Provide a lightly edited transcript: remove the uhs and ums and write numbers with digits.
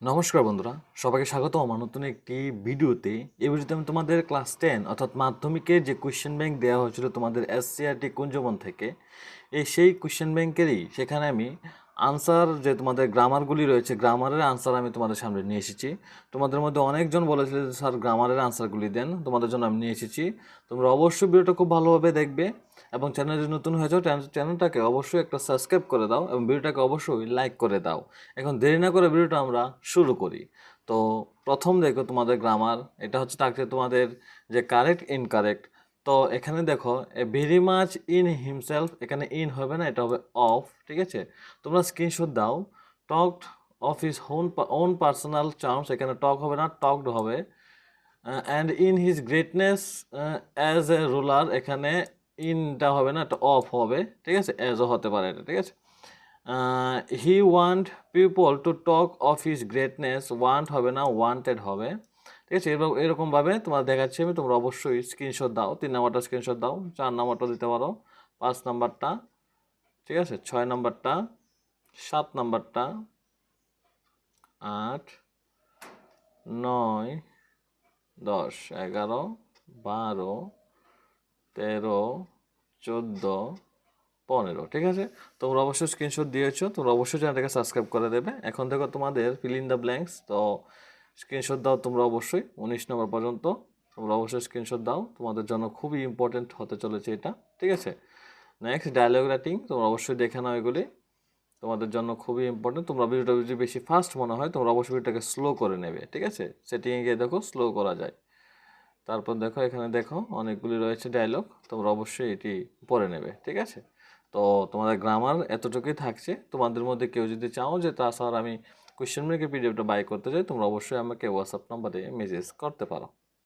নমস্কার বন্ধুরা, সবাইকে স্বাগত আমার নতুন একটি ভিডিওতে। এই ভিডিওতে আমি তোমাদের ক্লাস 10 অর্থাৎ মাধ্যমিকের যে কোয়েশ্চেন ব্যাংক দেওয়া হয়েছিল তোমাদের এসসিআরটি কুঞ্জবন থেকে, সেই কোয়েশ্চেন ব্যাংকেরই সেখানে আমি আনসার যে তোমাদের গ্রামারগুলি রয়েছে, গ্রামারের আনসার আমি তোমাদের সামনে নিয়ে এসেছি। তোমাদের মধ্যে অনেকজন বলেছিল যে স্যার গ্রামারের আনসারগুলি দেন, তোমাদের জন্য আমি নিয়ে এসেছি। তোমরা অবশ্যই ভিডিওটা খুব ভালোভাবে দেখবে এবং চ্যানেল যদি নতুন হয়ে যাও চ্যানেলটাকে অবশ্যই একটা সাবস্ক্রাইব করে দাও এবং ভিডিওটাকে অবশ্যই লাইক করে দাও। এখন দেরি না করে ভিডিওটা আমরা শুরু করি। তো প্রথম দেখো তোমাদের গ্রামার, এটা হচ্ছে থাকছে তোমাদের যে কারেক্ট ইনকারেক্ট। তো এখানে দেখো ভেরি মাচ ইন হিমসেলফ, এখানে ইন হবে না, এটা হবে অফ। ঠিক আছে, তোমরা স্ক্রিনশট দাও। Talked of his own personal charms, এখানে টক হবে না, টকড হবে। And in his greatness as a ruler, এখানে ইনটা হবে না, এটা অফ হবে। ঠিক আছে, অ্যাজও হতে পারে এটা। ঠিক আছে, he want people to talk of his greatness, want হবে না, ওয়ান্টেড হবে। ঠিক আছে, এরকমভাবে তোমার দেখাচ্ছি আমি, তোমরা অবশ্যই স্ক্রিনশট দাও। 3 নাম্বারটা স্ক্রিনশট দাও, 4 নাম্বারটা দিতে পারো, 5 নাম্বারটা, ঠিক আছে, 6 নাম্বারটা, 7 নাম্বারটা, 8, 9, 10, 11, 12, 13, 14, 15। ঠিক আছে, তোমরা অবশ্যই স্ক্রিনশট দিয়েছো, তোমরা অবশ্যই চ্যানেলটাকে সাবস্ক্রাইব করে দেবে। এখন দেখো তোমাদের ফিল ইন দ্য ব্ল্যাঙ্কস। তো স্ক্রিনশট দাও তোমরা অবশ্যই 19 নম্বর পর্যন্ত, তোমরা অবশ্যই স্ক্রিনশট দাও, তোমাদের জন্য খুবই ইম্পর্টেন্ট হতে চলেছে এটা। ঠিক আছে, নেক্সট ডায়লগ রাইটিং, তোমরা অবশ্যই দেখে নাও, এগুলি তোমাদের জন্য খুবই ইম্পর্টেন্ট। তোমরা ভিডিওটা যদি বেশি ফাস্ট মনে হয় তোমরা অবশ্যই ভিডিওটাকে স্লো করে নেবে। ঠিক আছে, সেটিংয়ে গিয়ে দেখো স্লো করা যায়। তারপর দেখো এখানে দেখো অনেকগুলি রয়েছে ডায়লগ, তোমরা অবশ্যই এটি পড়ে নেবে। ঠিক আছে, তো তোমাদের গ্রামার এতটুকুই থাকছে। তোমাদের মধ্যে কেউ যদি চাও যে তা স্যার আমি কোয়েশ্চেন ব্যাংকের পিডিএফটা বাই করতে চাই, তোমরা অবশ্যই আমাকে হোয়াটসঅ্যাপ নাম্বারে মেসেজ করতে পারো।